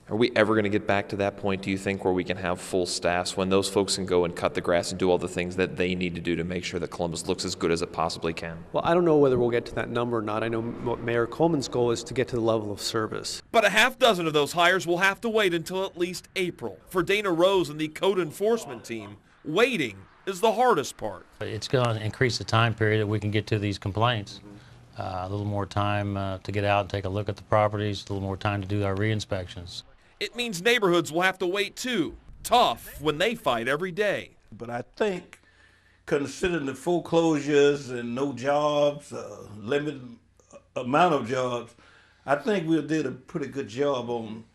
Are we ever going to get back to that point, do you think, where we can have full staffs when those folks can go and cut the grass and do all the things that they need to do to make sure that Columbus looks as good as it possibly can? Well, I don't know whether we'll get to that number or not. I know what Mayor Coleman's goal is to get to the level of service. But a half dozen of those hires will have to wait until at least April. For Dana Rose and the code enforcement team, waiting is the hardest part. It's going to increase the time period that we can get to these complaints. A little more time to get out and take a look at the properties, a little more time to do our re-inspections. It means neighborhoods will have to wait too. Tough when they fight every day. But I think, considering the foreclosures and no jobs, limited amount of jobs, I think we did a pretty good job on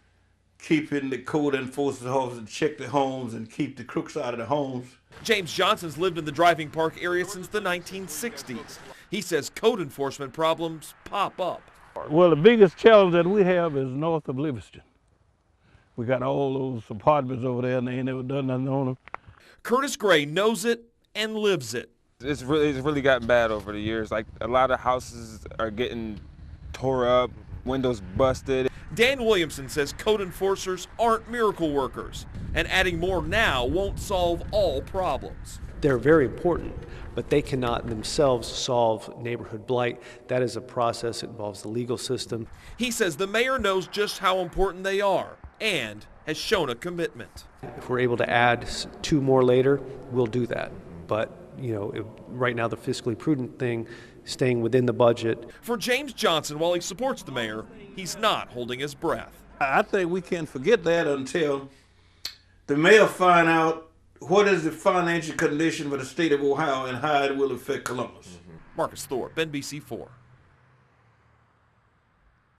keeping the code enforcement officers to check the homes and keep the crooks out of the homes. James Johnson's lived in the driving park area since the 1960s. He says code enforcement problems pop up. Well, the biggest challenge that we have is north of Livingston. We got all those apartments over there and they ain't never done nothing on them. Curtis Gray knows it and lives it. It's really gotten bad over the years. Like, a lot of houses are getting tore up, windows busted. Dan Williamson says code enforcers aren't miracle workers, and adding more now won't solve all problems. They're very important, but they cannot themselves solve neighborhood blight. That is a process that involves the legal system. He says the mayor knows just how important they are and has shown a commitment. If we're able to add 2 more later, we'll do that. But, right now the fiscally prudent thing, staying within the budget. For James Johnson, while he supports the mayor, he's not holding his breath. I think we can't forget that until the mayor find out what is the financial condition for the state of Ohio and how it will affect Columbus. Marcus Thorpe, NBC4.